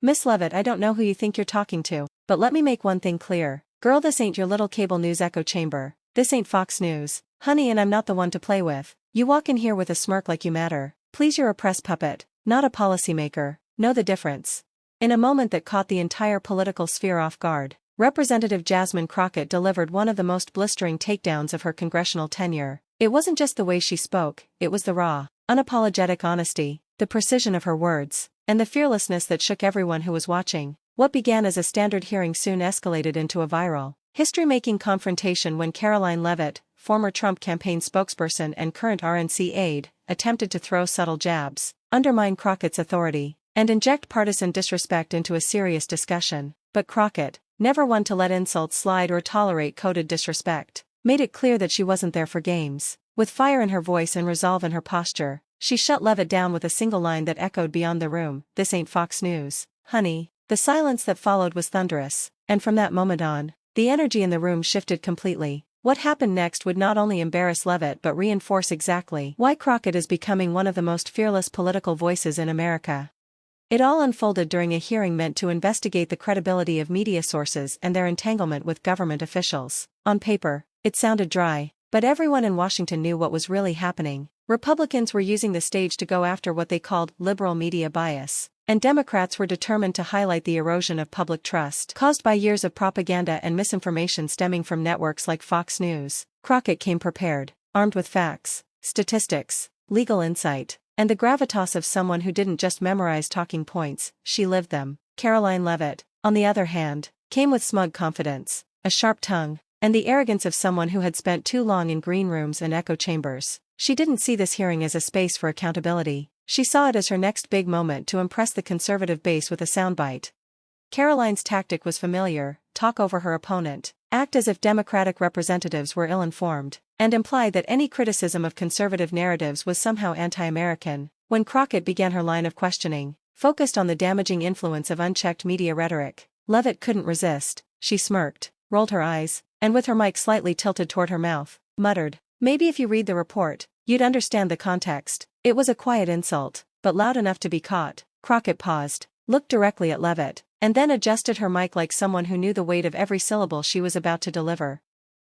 Miss Leavitt, I don't know who you think you're talking to, but let me make one thing clear. Girl, this ain't your little cable news echo chamber. This ain't Fox News, honey, and I'm not the one to play with. You walk in here with a smirk like you matter. Please, you're a press puppet, not a policymaker. Know the difference. In a moment that caught the entire political sphere off guard, Representative Jasmine Crockett delivered one of the most blistering takedowns of her congressional tenure. It wasn't just the way she spoke, it was the raw, unapologetic honesty, the precision of her words, and the fearlessness that shook everyone who was watching. What began as a standard hearing soon escalated into a viral, history-making confrontation when Karoline Leavitt, former Trump campaign spokesperson and current RNC aide, attempted to throw subtle jabs, undermine Crockett's authority, and inject partisan disrespect into a serious discussion. But Crockett, never one to let insults slide or tolerate coded disrespect, made it clear that she wasn't there for games. With fire in her voice and resolve in her posture, she shut Leavitt down with a single line that echoed beyond the room, "This ain't Fox News, honey." The silence that followed was thunderous, and from that moment on, the energy in the room shifted completely. What happened next would not only embarrass Leavitt but reinforce exactly why Crockett is becoming one of the most fearless political voices in America. It all unfolded during a hearing meant to investigate the credibility of media sources and their entanglement with government officials. On paper, it sounded dry, but everyone in Washington knew what was really happening. Republicans were using the stage to go after what they called liberal media bias, and Democrats were determined to highlight the erosion of public trust caused by years of propaganda and misinformation stemming from networks like Fox News. Crockett came prepared, armed with facts, statistics, legal insight, and the gravitas of someone who didn't just memorize talking points, she lived them. Karoline Leavitt, on the other hand, came with smug confidence, a sharp tongue, and the arrogance of someone who had spent too long in green rooms and echo chambers. She didn't see this hearing as a space for accountability. She saw it as her next big moment to impress the conservative base with a soundbite. Karoline's tactic was familiar: talk over her opponent, act as if Democratic representatives were ill-informed, and imply that any criticism of conservative narratives was somehow anti-American. When Crockett began her line of questioning, focused on the damaging influence of unchecked media rhetoric, Leavitt couldn't resist. She smirked, rolled her eyes, and with her mic slightly tilted toward her mouth, muttered, "Maybe if you read the report, you'd understand the context." It was a quiet insult, but loud enough to be caught. Crockett paused, looked directly at Leavitt, and then adjusted her mic like someone who knew the weight of every syllable she was about to deliver.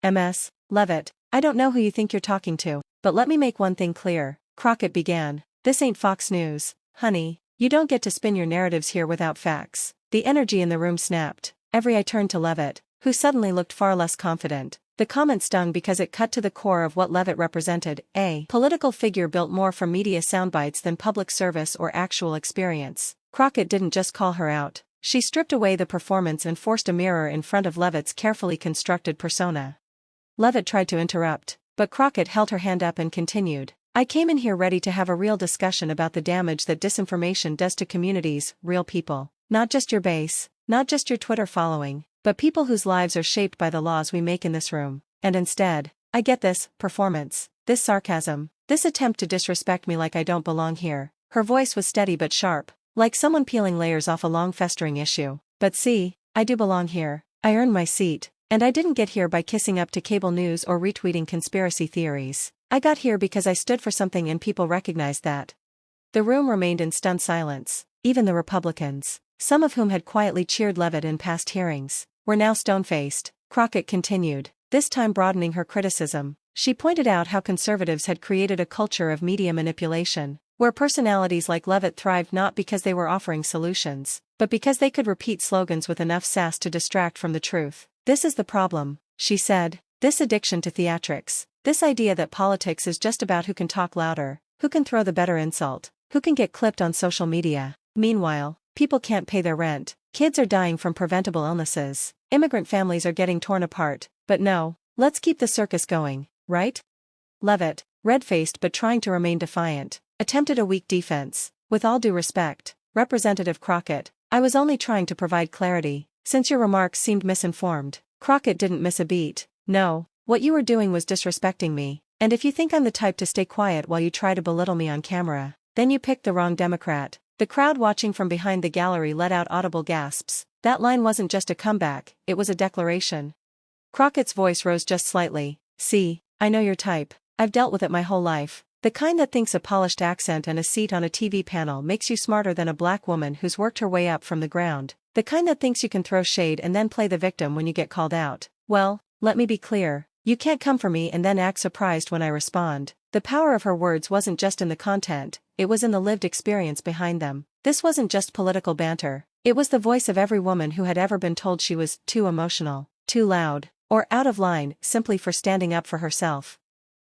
"Ms. Leavitt, I don't know who you think you're talking to, but let me make one thing clear," Crockett began. "This ain't Fox News, honey. You don't get to spin your narratives here without facts." The energy in the room snapped. Every eye turned to Leavitt, who suddenly looked far less confident. The comment stung because it cut to the core of what Leavitt represented: a political figure built more from media soundbites than public service or actual experience. Crockett didn't just call her out. She stripped away the performance and forced a mirror in front of Leavitt's carefully constructed persona. Leavitt tried to interrupt, but Crockett held her hand up and continued, "I came in here ready to have a real discussion about the damage that disinformation does to communities, real people. Not just your base, not just your Twitter following, but people whose lives are shaped by the laws we make in this room. And instead, I get this performance, this sarcasm, this attempt to disrespect me like I don't belong here." Her voice was steady but sharp, like someone peeling layers off a long festering issue. "But see, I do belong here. I earned my seat, and I didn't get here by kissing up to cable news or retweeting conspiracy theories. I got here because I stood for something and people recognized that." The room remained in stunned silence. Even the Republicans, some of whom had quietly cheered Leavitt in past hearings, were now stone-faced. Crockett continued, this time broadening her criticism. She pointed out how conservatives had created a culture of media manipulation, where personalities like Leavitt thrived not because they were offering solutions, but because they could repeat slogans with enough sass to distract from the truth. "This is the problem," she said, "this addiction to theatrics, this idea that politics is just about who can talk louder, who can throw the better insult, who can get clipped on social media. Meanwhile, people can't pay their rent, kids are dying from preventable illnesses, immigrant families are getting torn apart, but no, let's keep the circus going, right?" Leavitt, red-faced but trying to remain defiant, attempted a weak defense. "With all due respect, Representative Crockett, I was only trying to provide clarity, since your remarks seemed misinformed." Crockett didn't miss a beat. "No, what you were doing was disrespecting me, and if you think I'm the type to stay quiet while you try to belittle me on camera, then you picked the wrong Democrat." The crowd watching from behind the gallery let out audible gasps. That line wasn't just a comeback, it was a declaration. Crockett's voice rose just slightly. "See, I know your type. I've dealt with it my whole life. The kind that thinks a polished accent and a seat on a TV panel makes you smarter than a black woman who's worked her way up from the ground. The kind that thinks you can throw shade and then play the victim when you get called out. Well, let me be clear. You can't come for me and then act surprised when I respond. The power of her words wasn't just in the content, it was in the lived experience behind them. This wasn't just political banter. It was the voice of every woman who had ever been told she was too emotional, too loud, or out of line simply for standing up for herself.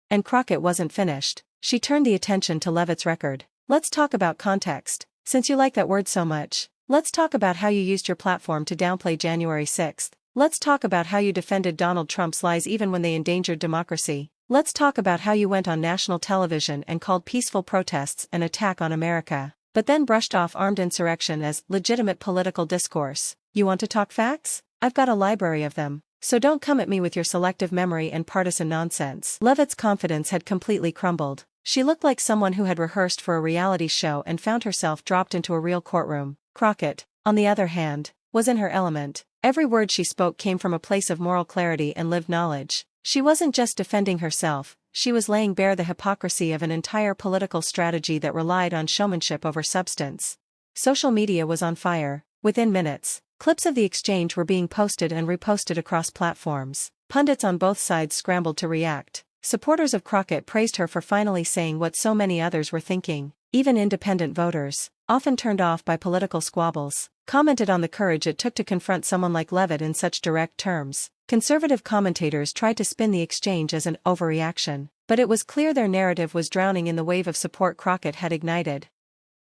And Crockett wasn't finished. She turned the attention to Leavitt's record. Let's talk about context. Since you like that word so much, let's talk about how you used your platform to downplay January 6th. Let's talk about how you defended Donald Trump's lies even when they endangered democracy. Let's talk about how you went on national television and called peaceful protests an attack on America, but then brushed off armed insurrection as legitimate political discourse. You want to talk facts? I've got a library of them. So don't come at me with your selective memory and partisan nonsense. Leavitt's confidence had completely crumbled. She looked like someone who had rehearsed for a reality show and found herself dropped into a real courtroom. Crockett, on the other hand, was in her element. Every word she spoke came from a place of moral clarity and lived knowledge. She wasn't just defending herself, she was laying bare the hypocrisy of an entire political strategy that relied on showmanship over substance. Social media was on fire. Within minutes, clips of the exchange were being posted and reposted across platforms. Pundits on both sides scrambled to react. Supporters of Crockett praised her for finally saying what so many others were thinking. Even independent voters, often turned off by political squabbles, commented on the courage it took to confront someone like Leavitt in such direct terms. Conservative commentators tried to spin the exchange as an overreaction, but it was clear their narrative was drowning in the wave of support Crockett had ignited.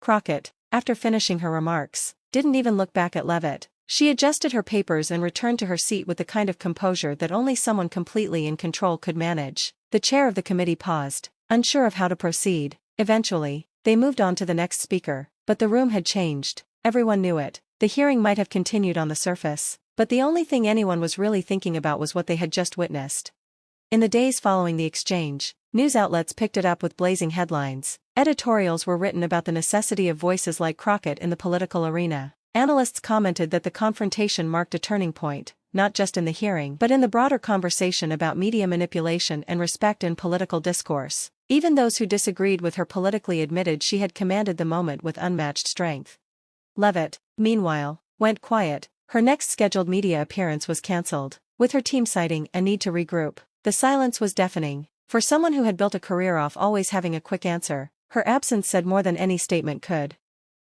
Crockett, after finishing her remarks, didn't even look back at Leavitt. She adjusted her papers and returned to her seat with the kind of composure that only someone completely in control could manage. The chair of the committee paused, unsure of how to proceed. Eventually, they moved on to the next speaker, but the room had changed. Everyone knew it. The hearing might have continued on the surface, but the only thing anyone was really thinking about was what they had just witnessed. In the days following the exchange, news outlets picked it up with blazing headlines. Editorials were written about the necessity of voices like Crockett in the political arena. Analysts commented that the confrontation marked a turning point, not just in the hearing but in the broader conversation about media manipulation and respect in political discourse. Even those who disagreed with her politically admitted she had commanded the moment with unmatched strength. Leavitt, meanwhile, went quiet. Her next scheduled media appearance was cancelled, with her team citing a need to regroup. The silence was deafening. For someone who had built a career off always having a quick answer, her absence said more than any statement could.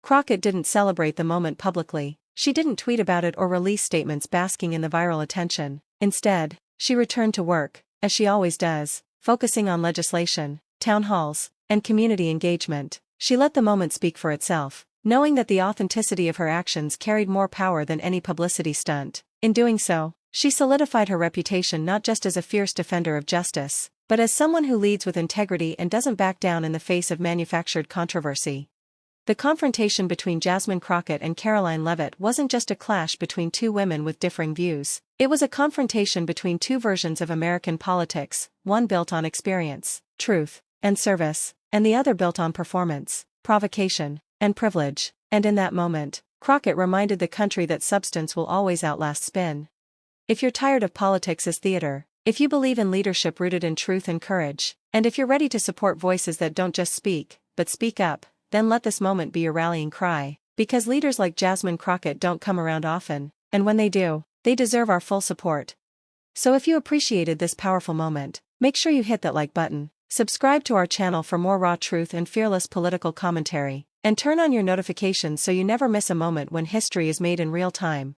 Crockett didn't celebrate the moment publicly. She didn't tweet about it or release statements basking in the viral attention. Instead, she returned to work, as she always does, focusing on legislation, town halls, and community engagement. She let the moment speak for itself, knowing that the authenticity of her actions carried more power than any publicity stunt. In doing so, she solidified her reputation not just as a fierce defender of justice, but as someone who leads with integrity and doesn't back down in the face of manufactured controversy. The confrontation between Jasmine Crockett and Karoline Leavitt wasn't just a clash between two women with differing views. It was a confrontation between two versions of American politics, one built on experience, truth, and service, and the other built on performance, provocation, and privilege. And in that moment, Crockett reminded the country that substance will always outlast spin. If you're tired of politics as theater, if you believe in leadership rooted in truth and courage, and if you're ready to support voices that don't just speak, but speak up, then let this moment be your rallying cry, because leaders like Jasmine Crockett don't come around often, and when they do, they deserve our full support. So if you appreciated this powerful moment, make sure you hit that like button, subscribe to our channel for more raw truth and fearless political commentary, and turn on your notifications so you never miss a moment when history is made in real time.